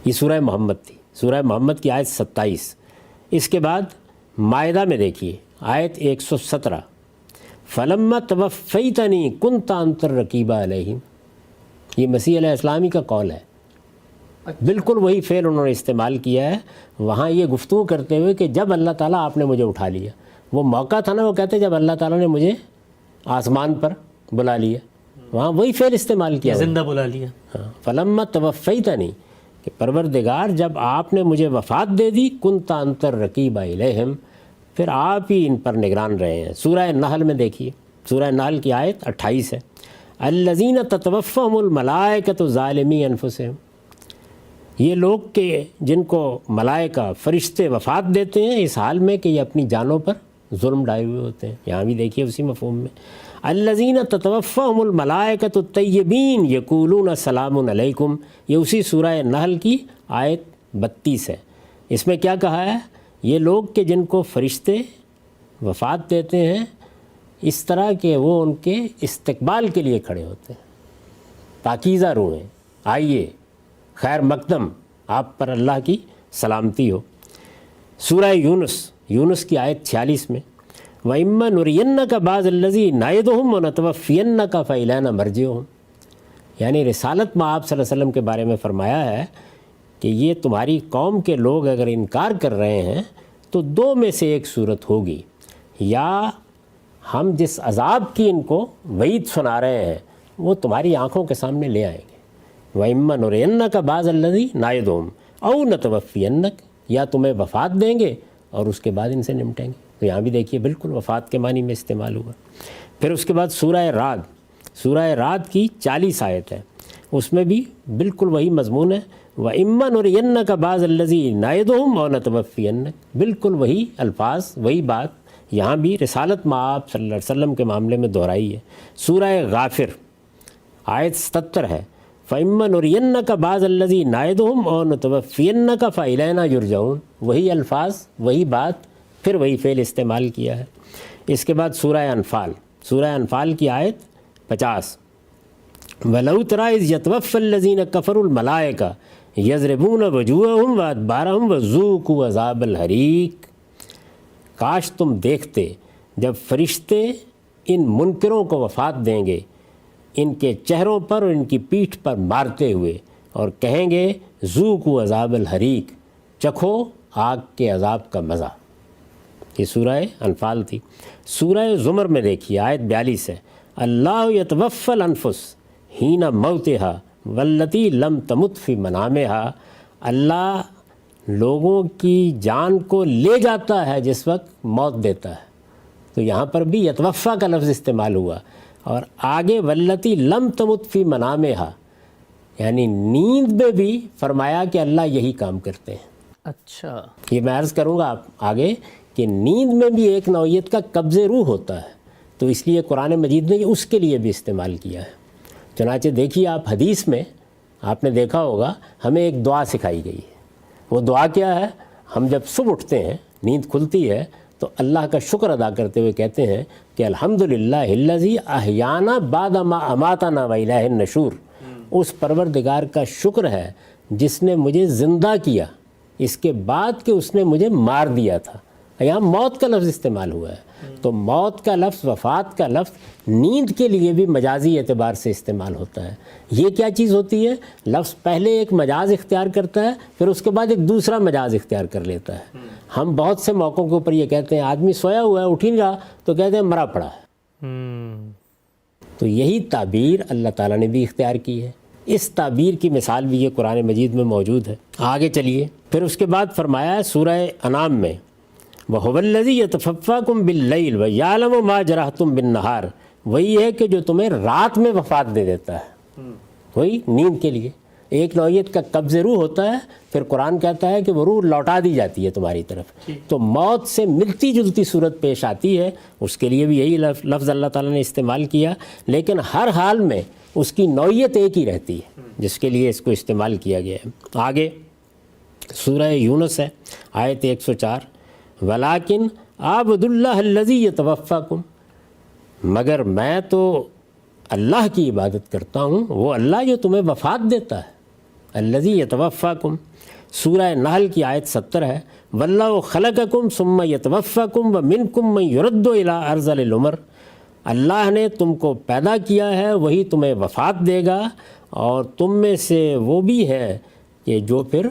یہ سورہ محمد تھی، سورہ محمد کی آیت 27۔ اس کے بعد مائدہ میں دیکھیے آیت 117، فَلَمَّا تَوَفَّيْتَنِي كُنْتَ أَنْتَ الرَّقِيبَ عَلَيْهِمْ، یہ مسیح علیہ السلامی کا قول ہے، بالکل وہی فعل انہوں نے استعمال کیا ہے وہاں یہ گفتگو کرتے ہوئے کہ جب اللہ تعالیٰ آپ نے مجھے اٹھا لیا، وہ موقع تھا نا، وہ کہتے جب اللہ تعالیٰ نے مجھے آسمان پر بلا لیا، وہاں وہی فعل استعمال کیا، زندہ بلا لیا۔ ہاں، فَلَمَّا تَوَفَّيْتَنِي، کہ پروردگار جب آپ نے مجھے وفات دے دی، كُنْتَ أَنْتَ الرَّقِيبَ عَلَيْهِمْ، پھر آپ ہی ان پر نگران رہے ہیں۔ سورہ نحل میں دیکھیے، سورہ نحل کی آیت 28 ہے، الَّذِينَ تَتَوَفَّاهُمُ الْمَلَائِكَةُ ظَالِمِي أَنفُسِهِمْ، یہ لوگ کہ جن کو ملائکہ فرشتے وفات دیتے ہیں اس حال میں کہ یہ اپنی جانوں پر ظلم ڈائے ہوئے ہوتے ہیں۔ یہاں بھی دیکھیے اسی مفہوم میں، الذین تتوفاہم الملائکۃ الطیبین یقولون سلام علیکم، یہ اسی سورہ نحل کی آیت 32 ہے۔ اس میں کیا کہا ہے، یہ لوگ کہ جن کو فرشتے وفات دیتے ہیں اس طرح کہ وہ ان کے استقبال کے لیے کھڑے ہوتے ہیں، پاکیزہ روحیں، آئیے خیر مقدم، آپ پر اللہ کی سلامتی ہو۔ سورہ یونس کی آیت 46 میں، وَإِمَّا نُرِيَنَّكَ بَعْضَ الَّذِي نَعِدُهُمْ وَنَتَوَفِّيَنَّكَ فَإِلَيْنَا مَرْجِعُهُمْ، یعنی رسالت میں آپ صلی اللہ علیہ وسلم کے بارے میں فرمایا ہے کہ یہ تمہاری قوم کے لوگ اگر انکار کر رہے ہیں تو دو میں سے ایک صورت ہوگی، یا ہم جس عذاب کی ان کو وعید سنا رہے ہیں وہ تمہاری آنکھوں کے سامنے لے آئیں گے، وَإِمَّا نُرِيَنَّكَ بَعْضَ الَّذِي نَعِدُهُمْ أَوْ نَتَوَفِّيَنَّكَ، یا تمہیں وفات دیں گے اور اس کے بعد ان سے نمٹیں گے۔ تو یہاں بھی دیکھیے بالکل وفات کے معنی میں استعمال ہوا۔ پھر اس کے بعد سورہ رعد کی 40 آیت ہے، اس میں بھی بالکل وہی مضمون ہے، وَإِمَّا نُرِيَنَّكَ بَعْضَ الَّذِي نَعِدُهُمْ أَوْ نَتَوَفِّيَنَّكَ، بالکل وہی الفاظ وہی بات یہاں بھی رسالت مآب صلی اللہ علیہ وسلم کے معاملے میں دہرائی ہے۔ سورہ غافر آیت 77 ہے، فَإِمَّا نُرِيَنَّكَ بَعْضَ الَّذِي نَعِدُهُمْ أَوْ نَتَوَفِّيَنَّكَ فَإِلَيْنَا يُرْجَعُونَ، وہی الفاظ وہی بات پھر وہی فعل استعمال کیا ہے۔ اس کے بعد سورہ انفال کی آیت 50، وَلَوْ تَرَىٰ إِذْ يَتَوَفَّى الَّذِينَ كَفَرُوا الْمَلَائِكَةَ يَضْرِبُونَ وُجُوهَهُمْ وَأَدْبَارَهُمْ وَذُوقُوا عَذَابَ الْحَرِيقِ، کاش تم دیکھتے جب فرشتے ان منکروں کو وفات دیں گے ان کے چہروں پر اور ان کی پیٹھ پر مارتے ہوئے، اور کہیں گے ذوقوا عذاب الحریق، چکھو آگ کے عذاب کا مزہ۔ یہ سورہ انفال تھی۔ سورہ زمر میں دیکھیے آیت 42 ہے، اللہ یتوفی الانفس حین موتها والتی لم تمت فی منامها، اللہ لوگوں کی جان کو لے جاتا ہے جس وقت موت دیتا ہے۔ تو یہاں پر بھی یتوفا کا لفظ استعمال ہوا، اور آگے والتی لم تمت فی منامها، یعنی نیند میں بھی فرمایا کہ اللہ یہی کام کرتے ہیں۔ اچھا، یہ میں عرض کروں گا آپ آگے کہ نیند میں بھی ایک نوعیت کا قبض روح ہوتا ہے، تو اس لیے قرآن مجید نے یہ اس کے لیے بھی استعمال کیا ہے۔ چنانچہ دیکھیے آپ حدیث میں آپ نے دیکھا ہوگا ہمیں ایک دعا سکھائی گئی ہے۔ وہ دعا کیا ہے؟ ہم جب صبح اٹھتے ہیں، نیند کھلتی ہے، تو اللہ کا شکر ادا کرتے ہوئے کہتے ہیں کہ الحمدللہ الذی احیانا بعد ما اماتنا والیہ النشور۔ اس پروردگار کا شکر ہے جس نے مجھے زندہ کیا اس کے بعد کہ اس نے مجھے مار دیا تھا۔ یہاں موت کا لفظ استعمال ہوا ہے، تو موت کا لفظ، وفات کا لفظ نیند کے لیے بھی مجازی اعتبار سے استعمال ہوتا ہے۔ یہ کیا چیز ہوتی ہے؟ لفظ پہلے ایک مجاز اختیار کرتا ہے، پھر اس کے بعد ایک دوسرا مجاز اختیار کر لیتا ہے۔ ہم بہت سے موقعوں کے اوپر یہ کہتے ہیں آدمی سویا ہوا ہے، اٹھ ہی نہیں رہا، تو کہتے ہیں مرا پڑا ہے۔ تو یہی تعبیر اللہ تعالیٰ نے بھی اختیار کی ہے۔ اس تعبیر کی مثال بھی یہ قرآن مجید میں موجود ہے۔ آگے چلیے، پھر اس کے بعد فرمایا ہے سورہ انعام میں وَهُوَ الَّذِي يَتَفَفَّاكُم بِاللَّيْلِ وَيَعْلَمُ مَا جَرَحْتُم بِالنَّهَارِ، وہی ہے کہ جو تمہیں رات میں وفات دے دیتا ہے، وہی نیند کے لیے ایک نوعیت کا قبض روح ہوتا ہے۔ پھر قرآن کہتا ہے کہ وہ روح لوٹا دی جاتی ہے تمہاری طرف، تو موت سے ملتی جلتی صورت پیش آتی ہے، اس کے لیے بھی یہی لفظ اللہ تعالیٰ نے استعمال کیا، لیکن ہر حال میں اس کی نوعیت ایک ہی رہتی ہے جس کے لیے اس کو استعمال کیا گیا ہے۔ آگے سورہ یونس ہے، آیت 104، وَلَٰكِنْ عَبْدُ اللَّهِ الَّذِي يَتَوَفَّاكُمْ، مگر میں تو اللہ کی عبادت کرتا ہوں، وہ اللہ جو تمہیں وفات دیتا ہے۔ الَّذِي يَتَوَفَّاكُمْ، سورہ نحل کی آیت 70 ہے، وَاللَّهُ خَلَقَكُمْ ثُمَّ يَتَوَفَّاكُمْ وَمِنْكُمْ مَنْ يُرَدُّ إِلَىٰ أَرْذَلِ الْعُمُرِ، اللہ نے تم کو پیدا کیا ہے، وہی تمہیں وفات دے گا، اور تم میں سے وہ بھی ہے کہ جو پھر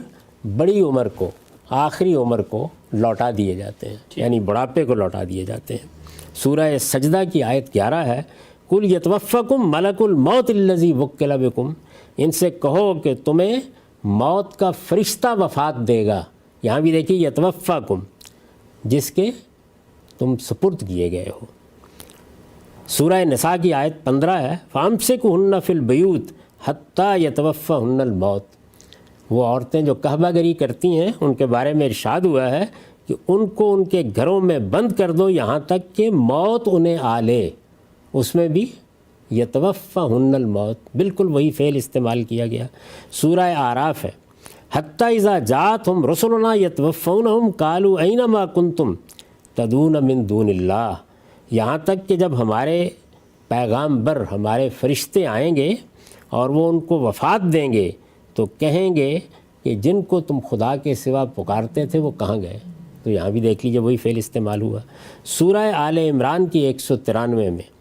بڑی عمر کو، آخری عمر کو لوٹا دیے جاتے ہیں، یعنی بڑھاپے کو لوٹا دیے جاتے ہیں۔ سورہ سجدہ کی آیت 11 ہے، قُلْ يَتَوَفَّكُم مَلَكُ الْمَوْتِ الَّذِي وُكِّلَ بِكُم، ان سے کہو کہ تمہیں موت کا فرشتہ وفات دے گا۔ یہاں بھی دیکھیے یتوفاکم، جس کے تم سپرد کیے گئے ہو۔ سورہ نساء کی آیت 15 ہے، فَأَمْسِكُوهُنَّ فِي الْبُيُوتِ حَتَّى يَتَوَفَّاهُنَّ الْمَوْتُ، وہ عورتیں جو کعبہ گری کرتی ہیں ان کے بارے میں ارشاد ہوا ہے کہ ان کو ان کے گھروں میں بند کر دو یہاں تک کہ موت انہیں آ لے۔ اس میں بھی یتوفاہن الموت، بالکل وہی فعل استعمال کیا گیا۔ سورہ اعراف ہے، حتیٰ اذا جاءتہم رسلنا یتوفونہم قالوا این ما کنتم تدعون من دون اللہ، یہاں تک کہ جب ہمارے پیغامبر، ہمارے فرشتے آئیں گے اور وہ ان کو وفات دیں گے تو کہیں گے کہ جن کو تم خدا کے سوا پکارتے تھے وہ کہاں گئے؟ تو یہاں بھی دیکھ لیجیے وہی فعل استعمال ہوا۔ سورہ آل عمران کی 193 میں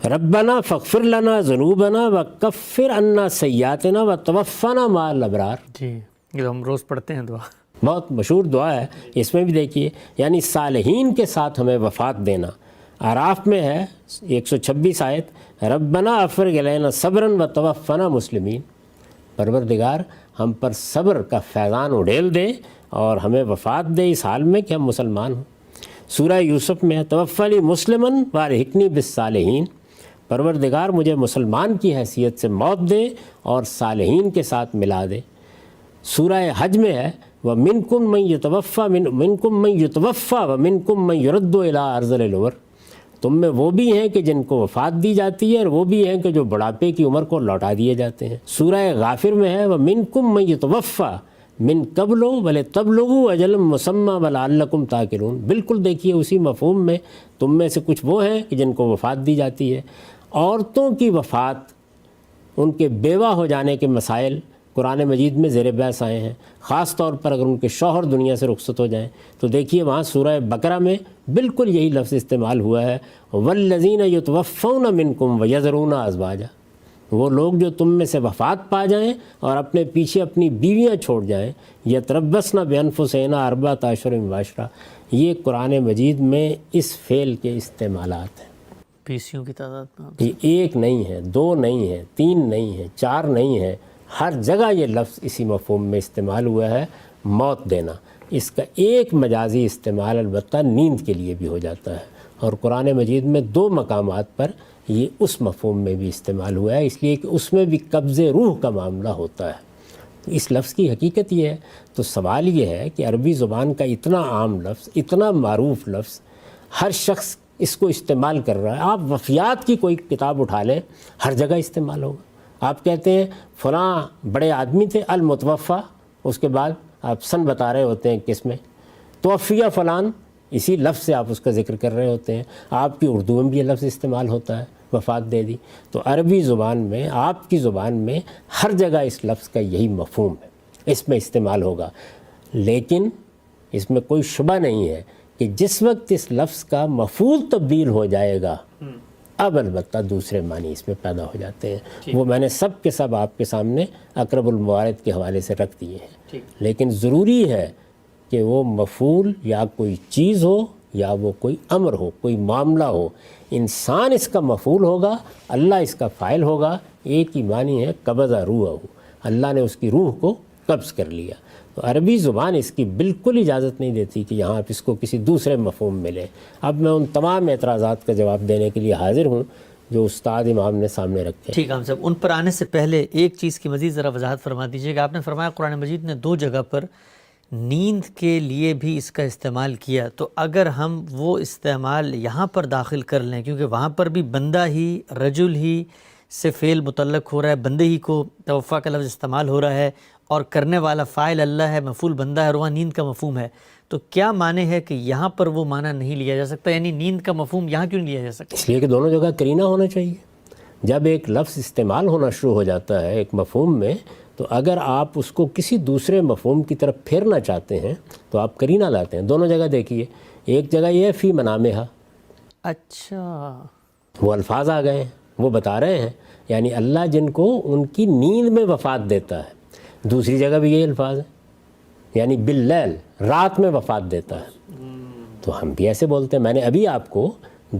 ربنا فاغفر لنا ذنوبنا وکفر عنا سیئاتنا وتوفنا مع الابرار، جی یہ ہم روز پڑھتے ہیں دعا، بہت مشہور دعا ہے۔ اس میں بھی دیکھیے یعنی صالحین کے ساتھ ہمیں وفات دینا۔ اعراف میں ہے 126 آیت، ربنا افرغ علینا صبرا وتوفنا مسلمین، پروردگار ہم پر صبر کا فیضان اڈیل دے اور ہمیں وفات دے اس حال میں کہ ہم مسلمان ہوں۔ سورہ یوسف میں ہے، توفنی مسلمن والحقنی بالصالحین، پروردگار مجھے مسلمان کی حیثیت سے موت دے اور صالحین کے ساتھ ملا دے۔ سورہ حج میں ہے، وَمِنْكُمْ مَنْ يُتَوَفَّى مِنْكُمْ مَنْ يُتَوَفَّى وَمِنْكُمْ مَنْ يُرَدُّ إِلَىٰ أَرْذَلِ الْعُمُرِ، تم میں وہ بھی ہیں کہ جن کو وفات دی جاتی ہے اور وہ بھی ہیں کہ جو بڑھاپے کی عمر کو لوٹا دیے جاتے ہیں۔ سورہ غافر میں ہے، وَمِنْكُمْ مَنْ يُتَوَفَّى مِنْ قَبْلُ وَلِتَبْلُغُوا أَجَلًا مُّسَمًّى وَلَعَلَّكُمْ تَعْقِلُونَ، بالکل دیکھیے اسی مفہوم میں تم میں سے کچھ وہ ہیں کہ جن کو وفات دی جاتی ہے۔ عورتوں کی وفات، ان کے بیوہ ہو جانے کے مسائل قرآن مجید میں زیر بحث آئے ہیں، خاص طور پر اگر ان کے شوہر دنیا سے رخصت ہو جائیں تو دیکھیے وہاں سورہ بقرہ میں بالکل یہی لفظ استعمال ہوا ہے، وَالَّذِينَ يُتَوَفَّوْنَ مِنْكُمْ وَيَذَرُونَ أَزْوَاجًا، وہ لوگ جو تم میں سے وفات پا جائیں اور اپنے پیچھے اپنی بیویاں چھوڑ جائیں، یتربصن بِأَنفُسِهِنَّ أَرْبَعَةَ أَشْهُرٍ وَعَشْرًا، یہ قرآن مجید میں اس فعل کے استعمالات ہیں۔ پیسیوں کی تعداد یہ ایک نہیں ہے، دو نہیں ہے، تین نہیں ہے، چار نہیں ہے، ہر جگہ یہ لفظ اسی مفہوم میں استعمال ہوا ہے، موت دینا۔ اس کا ایک مجازی استعمال البتہ نیند کے لیے بھی ہو جاتا ہے، اور قرآن مجید میں دو مقامات پر یہ اس مفہوم میں بھی استعمال ہوا ہے، اس لیے کہ اس میں بھی قبض روح کا معاملہ ہوتا ہے۔ اس لفظ کی حقیقت یہ ہے، تو سوال یہ ہے کہ عربی زبان کا اتنا عام لفظ، اتنا معروف لفظ، ہر شخص اس کو استعمال کر رہا ہے. آپ وفیات کی کوئی کتاب اٹھا لیں، ہر جگہ استعمال ہوگا. آپ کہتے ہیں فلاں بڑے آدمی تھے المتوفا، اس کے بعد آپ سن بتا رہے ہوتے ہیں کس میں، توفیہ فلان، اسی لفظ سے آپ اس کا ذکر کر رہے ہوتے ہیں. آپ کی اردو میں بھی یہ لفظ استعمال ہوتا ہے، وفات دے دی. تو عربی زبان میں، آپ کی زبان میں ہر جگہ اس لفظ کا یہی مفہوم ہے، اس میں استعمال ہوگا. لیکن اس میں کوئی شبہ نہیں ہے کہ جس وقت اس لفظ کا مفعول تبدیل ہو جائے گا، اب البتہ دوسرے معنی اس میں پیدا ہو جاتے ہیں. وہ میں نے سب کے سب آپ کے سامنے اقرب الموارد کے حوالے سے رکھ دیے ہیں. لیکن ضروری ہے کہ وہ مفعول یا کوئی چیز ہو یا وہ کوئی امر ہو، کوئی معاملہ ہو. انسان اس کا مفعول ہوگا، اللہ اس کا فاعل ہوگا. ایک ہی معنی ہے قبضہ روحہ، اللہ نے اس کی روح کو قبض کر لیا. تو عربی زبان اس کی بالکل اجازت نہیں دیتی کہ یہاں آپ اس کو کسی دوسرے مفہوم میں لیں. اب میں ان تمام اعتراضات کا جواب دینے کے لیے حاضر ہوں جو استاد امام نے سامنے رکھے. ٹھیک ہے ہم صاحب، ان پر آنے سے پہلے ایک چیز کی مزید ذرا وضاحت فرما دیجیے گا. آپ نے فرمایا قرآن مجید نے 2 جگہ پر نیند کے لیے بھی اس کا استعمال کیا، تو اگر ہم وہ استعمال یہاں پر داخل کر لیں، کیونکہ وہاں پر بھی بندہ ہی، رجل ہی سے فعل متعلق ہو رہا ہے، بندے ہی کو توفیٰ کا لفظ استعمال ہو رہا ہے، اور کرنے والا فاعل اللہ ہے، مفعول بندہ ہے، اور وہاں نیند کا مفہوم ہے، تو کیا معنی ہے کہ یہاں پر وہ معنی نہیں لیا جا سکتا؟ یعنی نیند کا مفہوم یہاں کیوں نہیں لیا جا سکتا؟ اس لیے کہ دونوں جگہ کرینہ ہونا چاہیے. جب ایک لفظ استعمال ہونا شروع ہو جاتا ہے ایک مفہوم میں، تو اگر آپ اس کو کسی دوسرے مفہوم کی طرف پھیرنا چاہتے ہیں تو آپ کرینہ لاتے ہیں. دونوں جگہ دیکھیے، ایک جگہ یہ ہے فی منامہا، اچھا وہ الفاظ آ گئے ہیں، وہ بتا رہے ہیں یعنی اللہ جن کو ان کی نیند میں وفات دیتا ہے. دوسری جگہ بھی یہ الفاظ ہیں یعنی باللیل، رات میں وفات دیتا ہے. تو ہم بھی ایسے بولتے ہیں. میں نے ابھی آپ کو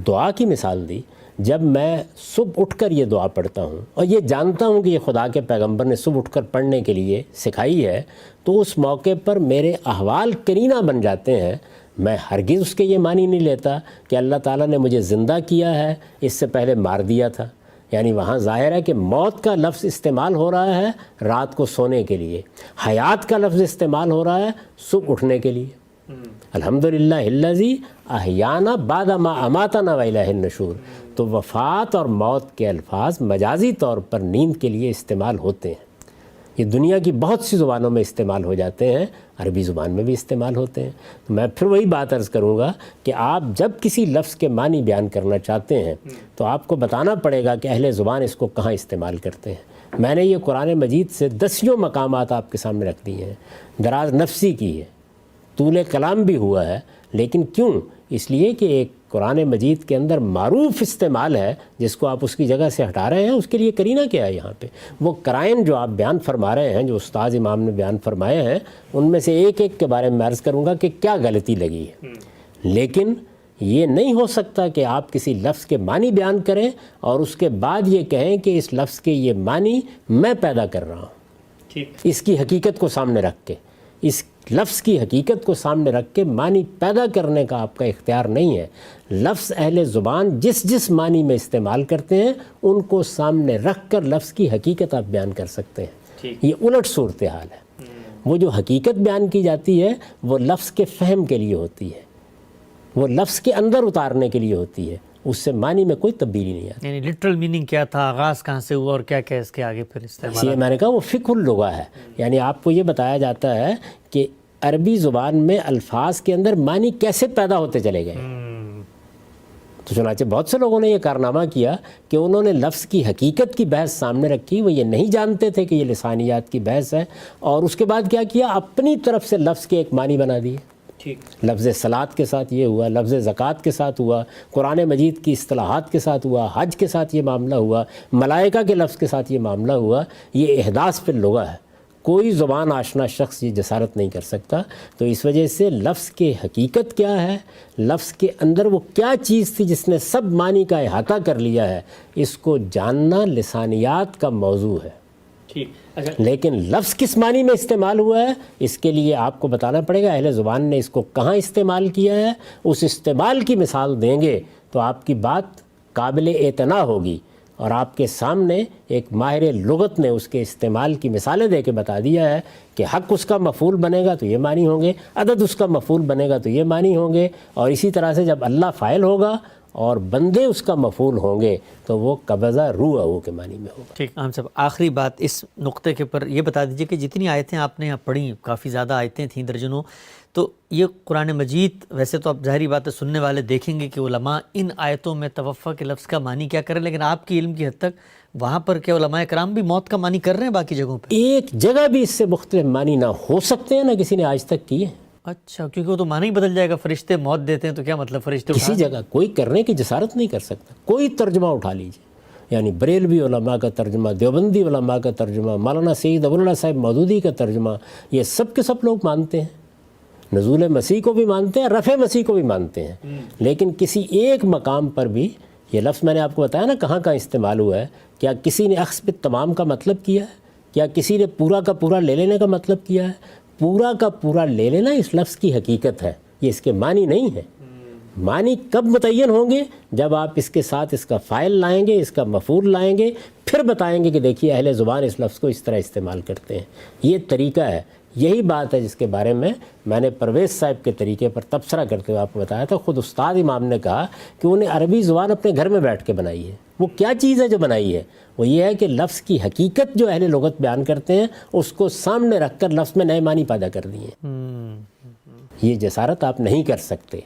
دعا کی مثال دی. جب میں صبح اٹھ کر یہ دعا پڑھتا ہوں اور یہ جانتا ہوں کہ یہ خدا کے پیغمبر نے صبح اٹھ کر پڑھنے کے لیے سکھائی ہے، تو اس موقع پر میرے احوال کرینہ بن جاتے ہیں. میں ہرگز اس کے یہ معنی نہیں لیتا کہ اللہ تعالیٰ نے مجھے زندہ کیا ہے، اس سے پہلے مار دیا تھا. یعنی وہاں ظاہر ہے کہ موت کا لفظ استعمال ہو رہا ہے رات کو سونے کے لیے، حیات کا لفظ استعمال ہو رہا ہے صبح اٹھنے کے لیے. الحمدللہ الذی احیانا بعد ما اماتنا والیہ النشور. تو وفات اور موت کے الفاظ مجازی طور پر نیند کے لیے استعمال ہوتے ہیں. یہ دنیا کی بہت سی زبانوں میں استعمال ہو جاتے ہیں، عربی زبان میں بھی استعمال ہوتے ہیں. تو میں پھر وہی بات عرض کروں گا کہ آپ جب کسی لفظ کے معنی بیان کرنا چاہتے ہیں تو آپ کو بتانا پڑے گا کہ اہل زبان اس کو کہاں استعمال کرتے ہیں. میں نے یہ قرآن مجید سے 10 مقامات آپ کے سامنے رکھ دیے ہیں. دراز نفسی کی ہے، طول کلام بھی ہوا ہے، لیکن کیوں؟ اس لیے کہ ایک قرآن مجید کے اندر معروف استعمال ہے جس کو آپ اس کی جگہ سے ہٹا رہے ہیں. اس کے لیے کرینہ کیا ہے یہاں پہ؟ وہ قرائن جو آپ بیان فرما رہے ہیں، جو استاد امام نے بیان فرمائے ہیں، ان میں سے ایک ایک کے بارے میں عرض کروں گا کہ کیا غلطی لگی ہے. لیکن یہ نہیں ہو سکتا کہ آپ کسی لفظ کے معنی بیان کریں اور اس کے بعد یہ کہیں کہ اس لفظ کے یہ معنی میں پیدا کر رہا ہوں. اس کی حقیقت کو سامنے رکھ کے، اس لفظ کی حقیقت کو سامنے رکھ کے معنی پیدا کرنے کا آپ کا اختیار نہیں ہے. لفظ اہل زبان جس جس معنی میں استعمال کرتے ہیں ان کو سامنے رکھ کر لفظ کی حقیقت آپ بیان کر سکتے ہیں. یہ الٹ صورتحال ہے. وہ جو حقیقت بیان کی جاتی ہے وہ لفظ کے فہم کے لیے ہوتی ہے، وہ لفظ کے اندر اتارنے کے لیے ہوتی ہے، اس سے معنی میں کوئی تبدیلی نہیں آتی. یعنی لٹرل میننگ کیا تھا، آغاز کہاں سے ہوا اور کیا کیا اس کے آگے پھر استعمال. یہ میں نے کہا وہ فقہ اللغہ ہے. یعنی آپ کو یہ بتایا جاتا ہے کہ عربی زبان میں الفاظ کے اندر معنی کیسے پیدا ہوتے چلے گئے. تو چنانچہ بہت سے لوگوں نے یہ کارنامہ کیا کہ انہوں نے لفظ کی حقیقت کی بحث سامنے رکھی. وہ یہ نہیں جانتے تھے کہ یہ لسانیات کی بحث ہے، اور اس کے بعد کیا کیا، اپنی طرف سے لفظ کے ایک معنی بنا دیے. لفظ صلاۃ کے ساتھ یہ ہوا، لفظ زکوٰۃ کے ساتھ ہوا، قرآن مجید کی اصطلاحات کے ساتھ ہوا، حج کے ساتھ یہ معاملہ ہوا، ملائکہ کے لفظ کے ساتھ یہ معاملہ ہوا. یہ احداث فی اللغہ ہے. کوئی زبان آشنا شخص یہ جسارت نہیں کر سکتا. تو اس وجہ سے لفظ کے حقیقت کیا ہے، لفظ کے اندر وہ کیا چیز تھی جس نے سب معنی کا احاطہ کر لیا ہے، اس کو جاننا لسانیات کا موضوع ہے. لیکن لفظ کس معنی میں استعمال ہوا ہے اس کے لیے آپ کو بتانا پڑے گا اہل زبان نے اس کو کہاں استعمال کیا ہے. اس استعمال کی مثال دیں گے تو آپ کی بات قابل اعتنا ہوگی. اور آپ کے سامنے ایک ماہر لغت نے اس کے استعمال کی مثالیں دے کے بتا دیا ہے کہ حق اس کا مفعول بنے گا تو یہ معنی ہوں گے، عدد اس کا مفعول بنے گا تو یہ معنی ہوں گے، اور اسی طرح سے جب اللہ فاعل ہوگا اور بندے اس کا مفعول ہوں گے تو وہ قبضہ روح کے معنی میں ہوگا۔ ٹھیک، ہم سب آخری بات اس نقطے کے پر یہ بتا دیجئے کہ جتنی آیتیں آپ نے یہاں پڑھی، کافی زیادہ آیتیں تھیں درجنوں، تو یہ قرآن مجید، ویسے تو اب ظاہری بات ہے سننے والے دیکھیں گے کہ علماء ان آیتوں میں توفیٰ کے لفظ کا معنی کیا کریں، لیکن آپ کی علم کی حد تک وہاں پر کیا علماء کرام بھی موت کا معنی کر رہے ہیں باقی جگہوں پہ؟ ایک جگہ بھی اس سے مختلف معنی نہ ہو سکتے ہیں، نہ کسی نے آج تک کیے۔ اچھا، کیونکہ وہ تو معنی ہی بدل جائے گا، فرشتے موت دیتے ہیں تو کیا مطلب فرشتے کسی جگہ کوئی کرنے کی جسارت نہیں کر سکتا۔ کوئی ترجمہ اٹھا لیجیے، یعنی بریلوی علماء کا ترجمہ، دیوبندی علماء کا ترجمہ، مولانا سید ابو اللہ صاحب مودودی کا ترجمہ، یہ سب کے سب لوگ مانتے ہیں، نزول مسیح کو بھی مانتے ہیں، رفع مسیح کو بھی مانتے ہیں، لیکن کسی ایک مقام پر بھی یہ لفظ میں نے آپ کو بتایا نا کہاں کہاں استعمال ہوا ہے، کیا کسی نے اخذ بالتمام کا مطلب کیا ہے؟ کیا کسی نے پورا کا پورا لے لینے کا مطلب کیا ہے؟ پورا کا پورا لے لینا اس لفظ کی حقیقت ہے، یہ اس کے معنی نہیں ہے۔ معنی کب متعین ہوں گے؟ جب آپ اس کے ساتھ اس کا فاعل لائیں گے، اس کا مفعول لائیں گے، پھر بتائیں گے کہ دیکھیے اہل زبان اس لفظ کو اس طرح استعمال کرتے ہیں، یہ طریقہ ہے۔ یہی بات ہے جس کے بارے میں نے پرویز صاحب کے طریقے پر تبصرہ کرتے ہوئے آپ کو بتایا تھا۔ خود استاد امام نے کہا کہ انہیں عربی زبان اپنے گھر میں بیٹھ کے بنائی ہے۔ وہ کیا چیز ہے جو بنائی ہے؟ وہ یہ ہے کہ لفظ کی حقیقت جو اہل لغت بیان کرتے ہیں اس کو سامنے رکھ کر لفظ میں نئے معنی پیدا کر دیے۔ یہ جسارت آپ نہیں کر سکتے۔